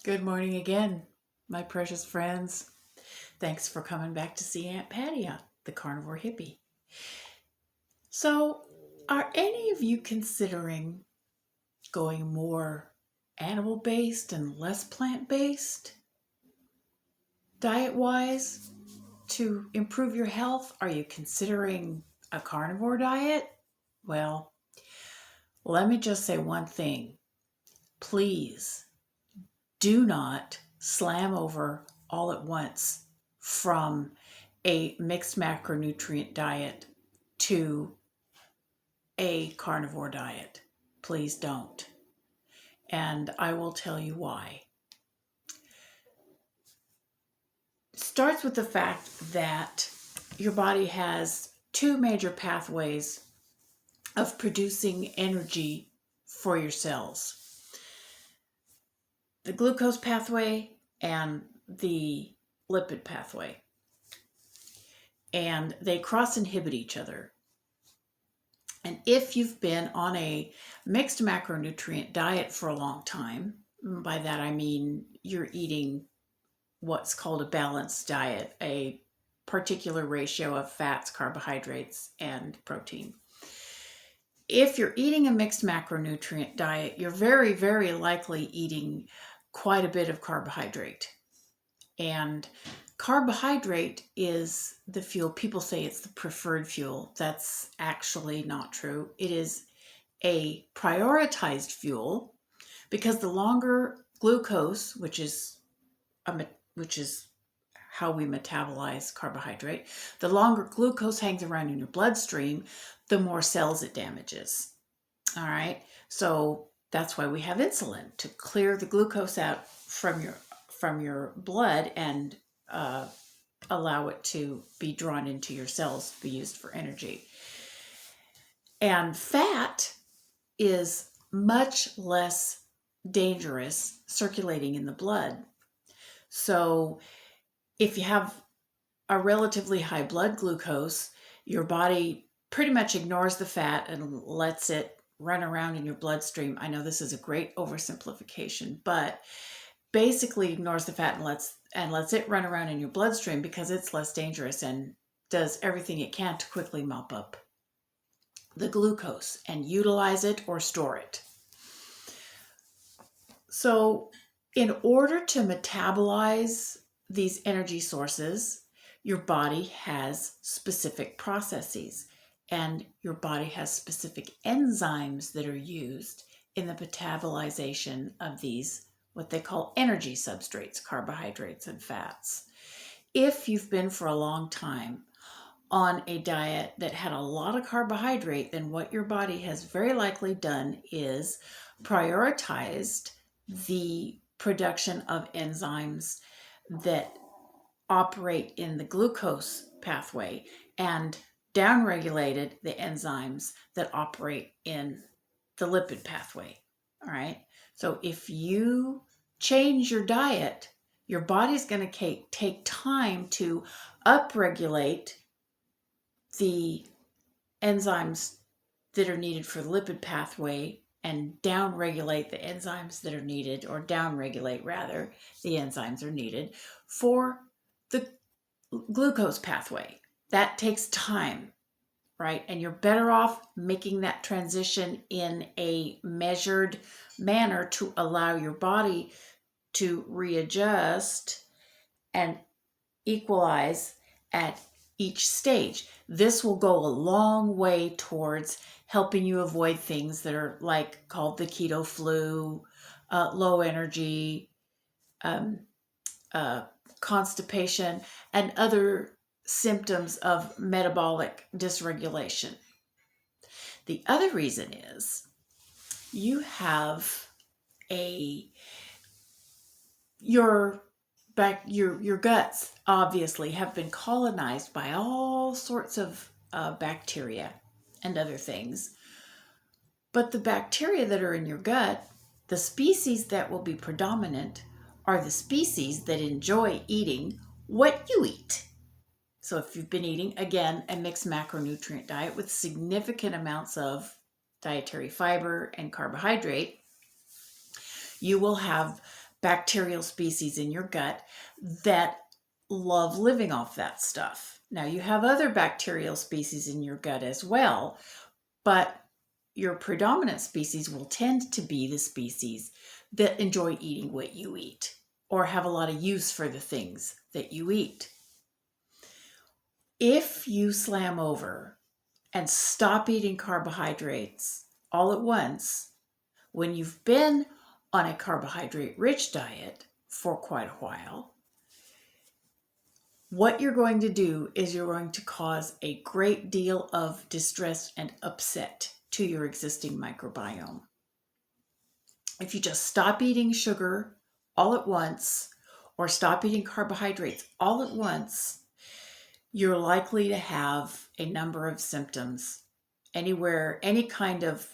Good morning again, my precious friends. Thanks for coming back to see Aunt Patty, the carnivore hippie. So, are any of you considering going more animal based and less plant based diet wise to improve your health? Are you considering a carnivore diet? Well, let me just say one thing. Please do not slam over all at once from a mixed macronutrient diet to a carnivore diet. Please don't. And I will tell you why. It starts with the fact that your body has two major pathways of producing energy for your cells: the glucose pathway and the lipid pathway. And they cross inhibit each other. And if you've been on a mixed macronutrient diet for a long time, by that I mean you're eating what's called a balanced diet, a particular ratio of fats, carbohydrates, and protein. If you're eating a mixed macronutrient diet, you're very, very likely eating quite a bit of carbohydrate. And carbohydrate is the fuel. People say it's the preferred fuel. That's actually not true. It is a prioritized fuel because the longer glucose, which is how we metabolize carbohydrate, the longer glucose hangs around in your bloodstream, the more cells it damages. All right. So that's why we have insulin, to clear the glucose out from your blood and allow it to be drawn into your cells to be used for energy. And fat is much less dangerous circulating in the blood. So if you have a relatively high blood glucose, your body pretty much ignores the fat and lets it run around in your bloodstream. I know this is a great oversimplification, but basically ignores the fat and lets it run around in your bloodstream because it's less dangerous and does everything it can to quickly mop up the glucose and utilize it or store it. So in order to metabolize these energy sources, your body has specific processes, and your body has specific enzymes that are used in the metabolization of these, what they call energy substrates, carbohydrates and fats. If you've been for a long time on a diet that had a lot of carbohydrate, then what your body has very likely done is prioritized the production of enzymes that operate in the glucose pathway and downregulated the enzymes that operate in the lipid pathway. All right. So if you change your diet, your body's going to take time to upregulate the enzymes that are needed for the lipid pathway and downregulate the enzymes that are needed, or downregulate rather, the enzymes are needed for the glucose pathway. That takes time, right? And you're better off making that transition in a measured manner to allow your body to readjust and equalize at each stage. This will go a long way towards helping you avoid things that are called the keto flu, low energy, constipation, and other symptoms of metabolic dysregulation. The other reason is you have your guts obviously have been colonized by all sorts of bacteria and other things. But the bacteria that are in your gut, the species that will be predominant, are the species that enjoy eating what you eat. So if you've been eating, again, a mixed macronutrient diet with significant amounts of dietary fiber and carbohydrate, you will have bacterial species in your gut that love living off that stuff. Now, you have other bacterial species in your gut as well, but your predominant species will tend to be the species that enjoy eating what you eat or have a lot of use for the things that you eat. If you slam over and stop eating carbohydrates all at once, when you've been on a carbohydrate-rich diet for quite a while, what you're going to do is you're going to cause a great deal of distress and upset to your existing microbiome. If you just stop eating sugar all at once or stop eating carbohydrates all at once, you're likely to have a number of symptoms. Any kind of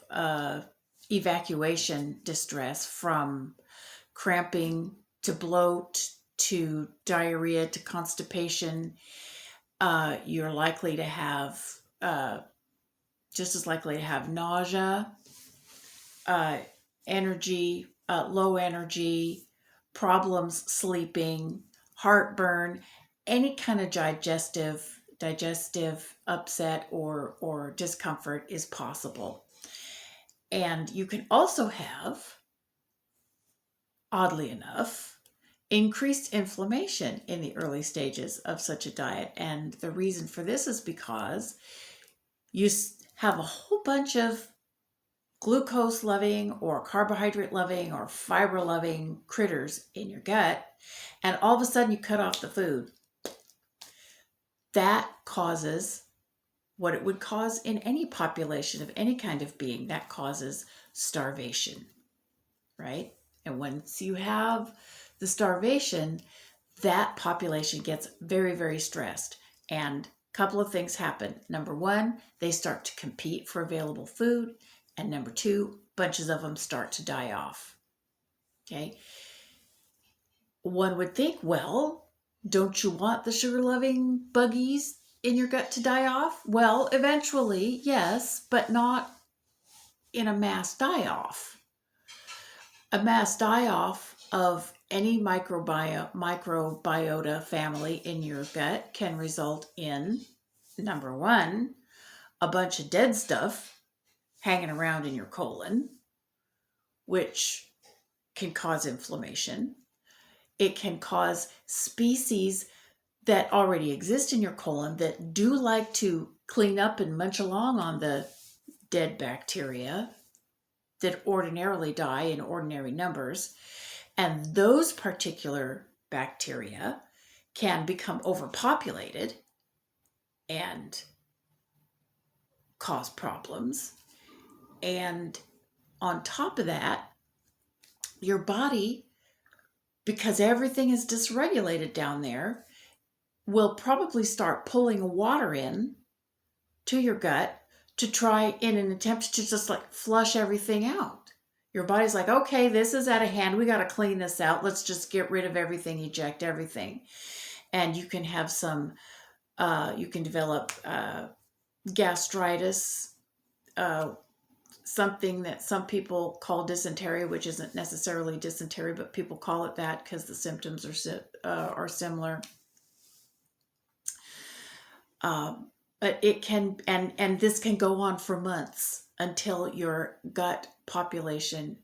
evacuation distress, from cramping to bloat to diarrhea to constipation. You're likely to have, just as likely to have nausea, energy, low energy, problems sleeping, heartburn, any kind of digestive upset or discomfort is possible. And you can also have, oddly enough, increased inflammation in the early stages of such a diet. And the reason for this is because you have a whole bunch of glucose-loving or carbohydrate-loving or fiber-loving critters in your gut, and all of a sudden you cut off the food. That causes what it would cause in any population of any kind of being. That causes starvation, right? And once you have the starvation, that population gets very, very stressed. And a couple of things happen. Number one, they start to compete for available food. And number two, bunches of them start to die off. Okay. One would think, well, don't you want the sugar-loving buggies in your gut to die off? Well, eventually, yes, but not in a mass die-off. A mass die-off of any microbiota family in your gut can result in, number one, a bunch of dead stuff hanging around in your colon, which can cause inflammation. It can cause species that already exist in your colon that do like to clean up and munch along on the dead bacteria that ordinarily die in ordinary numbers. And those particular bacteria can become overpopulated and cause problems. And on top of that, your body, because everything is dysregulated down there, will probably start pulling water in to your gut to try in an attempt to just like flush everything out. Your body's like, okay, this is out of hand. We got to clean this out. Let's just get rid of everything, eject everything. And you can have you can develop gastritis, something that some people call dysentery, which isn't necessarily dysentery, but people call it that because the symptoms are similar. But it can, and this can go on for months until your gut population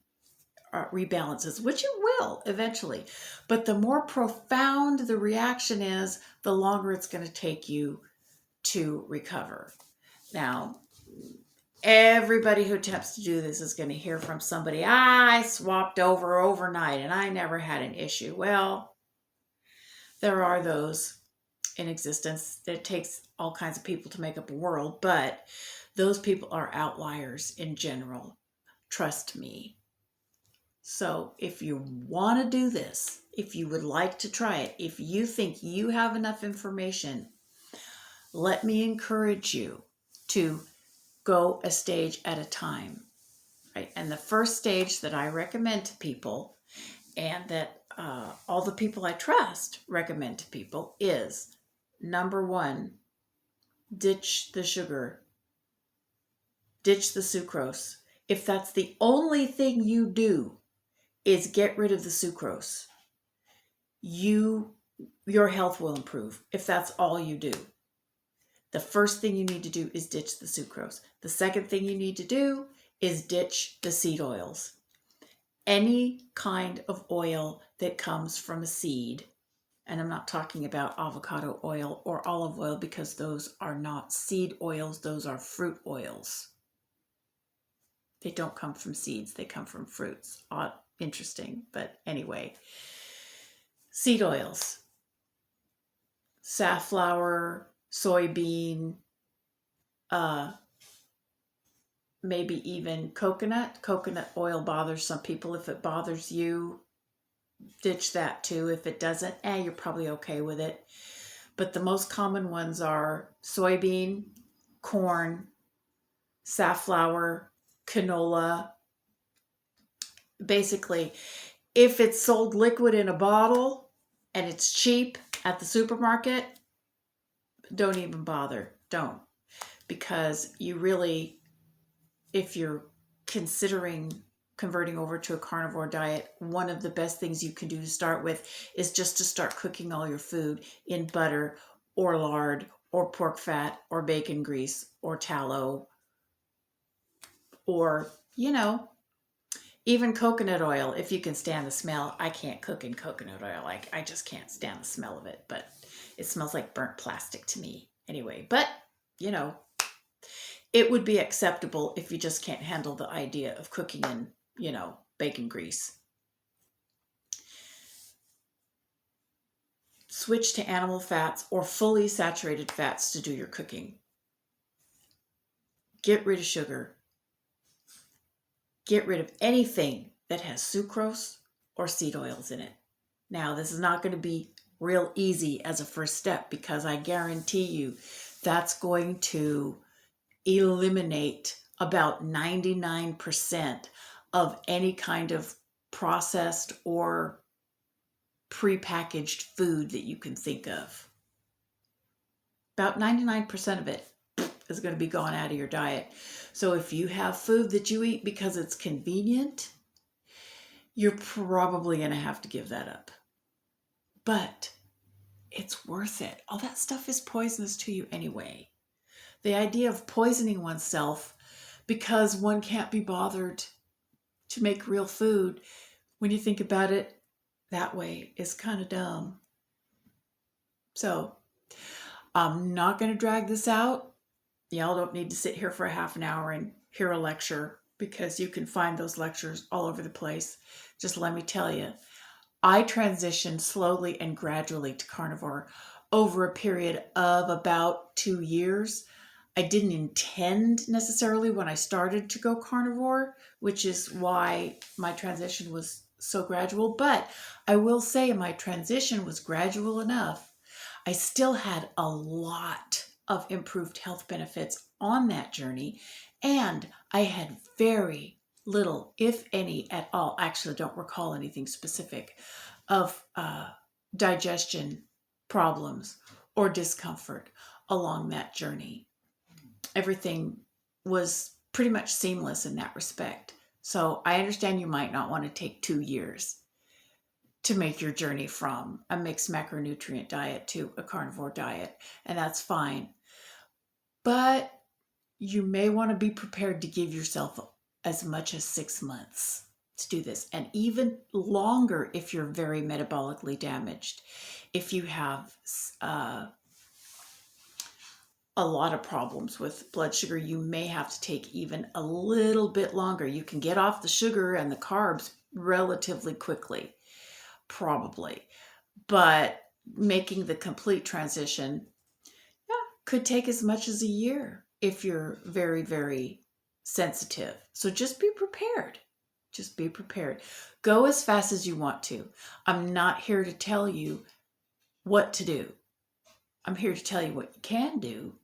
rebalances, which it will eventually. But the more profound the reaction is, the longer it's going to take you to recover. Now, everybody who attempts to do this is going to hear from somebody, I swapped over overnight and I never had an issue. Well, there are those in existence. It takes all kinds of people to make up a world, but those people are outliers in general. Trust me. So if you want to do this, if you would like to try it, if you think you have enough information, let me encourage you to go a stage at a time, right? And the first stage that I recommend to people, and that all the people I trust recommend to people, is number one, ditch the sugar, ditch the sucrose. If that's the only thing you do is get rid of the sucrose. Your health will improve if that's all you do. The first thing you need to do is ditch the sucrose. The second thing you need to do is ditch the seed oils. Any kind of oil that comes from a seed, and I'm not talking about avocado oil or olive oil because those are not seed oils, those are fruit oils. They don't come from seeds, they come from fruits. Interesting, but anyway. Seed oils, safflower, soybean, maybe even coconut. Coconut oil bothers some people. If it bothers you, ditch that too. If it doesn't, you're probably okay with it. But the most common ones are soybean, corn, safflower, canola. Basically, if it's sold liquid in a bottle and it's cheap at the supermarket, don't even bother. Don't. Because you really, if you're considering converting over to a carnivore diet, one of the best things you can do to start with is just to start cooking all your food in butter or lard or pork fat or bacon grease or tallow or, even coconut oil, if you can stand the smell. I can't cook in coconut oil. I just can't stand the smell of it, but it smells like burnt plastic to me anyway. But, it would be acceptable if you just can't handle the idea of cooking in, bacon grease. Switch to animal fats or fully saturated fats to do your cooking. Get rid of sugar. Get rid of anything that has sucrose or seed oils in it. Now, this is not going to be real easy as a first step because I guarantee you that's going to eliminate about 99% of any kind of processed or prepackaged food that you can think of. About 99% of it is going to be gone out of your diet. So if you have food that you eat because it's convenient, you're probably going to have to give that up. But it's worth it. All that stuff is poisonous to you anyway. The idea of poisoning oneself because one can't be bothered to make real food, when you think about it that way, is kind of dumb. So I'm not going to drag this out. Y'all don't need to sit here for a half an hour and hear a lecture because you can find those lectures all over the place. Just let me tell you, I transitioned slowly and gradually to carnivore over a period of about 2 years. I didn't intend necessarily when I started to go carnivore, which is why my transition was so gradual. But I will say my transition was gradual enough. I still had a lot of improved health benefits on that journey, and I had very little, if any at all, actually don't recall anything specific, of digestion problems or discomfort along that journey. Everything was pretty much seamless in that respect. So I understand you might not want to take 2 years to make your journey from a mixed macronutrient diet to a carnivore diet, and that's fine. But you may want to be prepared to give yourself as much as 6 months to do this, and even longer if you're very metabolically damaged. If you have a lot of problems with blood sugar, you may have to take even a little bit longer. You can get off the sugar and the carbs relatively quickly, probably, but making the complete transition could take as much as a year if you're very, very sensitive. So just be prepared. Just be prepared. Go as fast as you want to. I'm not here to tell you what to do. I'm here to tell you what you can do,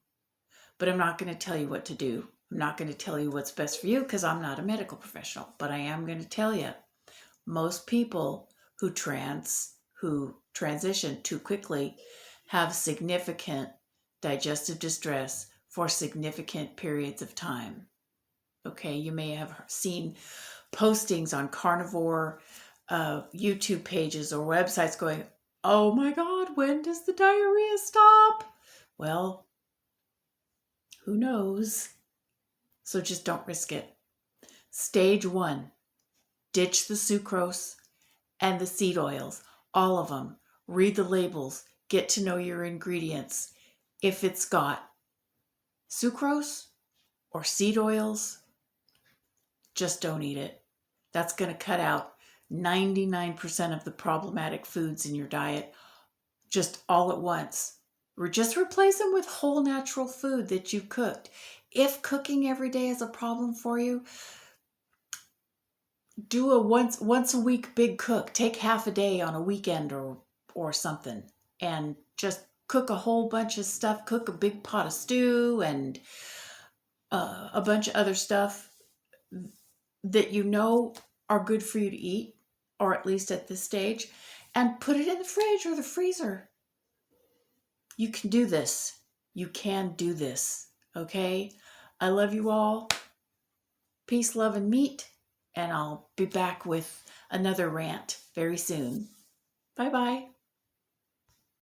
but I'm not going to tell you what to do. I'm not going to tell you what's best for you because I'm not a medical professional, but I am going to tell you most people who transition too quickly have significant digestive distress for significant periods of time. Okay, you may have seen postings on Carnivore YouTube pages or websites going, oh my God, when does the diarrhea stop? Well, who knows? So just don't risk it. Stage 1, ditch the sucrose and the seed oils, all of them. Read the labels, get to know your ingredients. If it's got sucrose or seed oils, just don't eat it. That's going to cut out 99% of the problematic foods in your diet just all at once. Or just replace them with whole natural food that you've cooked. If cooking every day is a problem for you, do a once a week big cook. Take half a day on a weekend or something, and just cook a whole bunch of stuff. Cook a big pot of stew and a bunch of other stuff that you know are good for you to eat, or at least at this stage, and put it in the fridge or the freezer. You can do this. You can do this. Okay? I love you all. Peace, love, and meat. And I'll be back with another rant very soon. Bye-bye.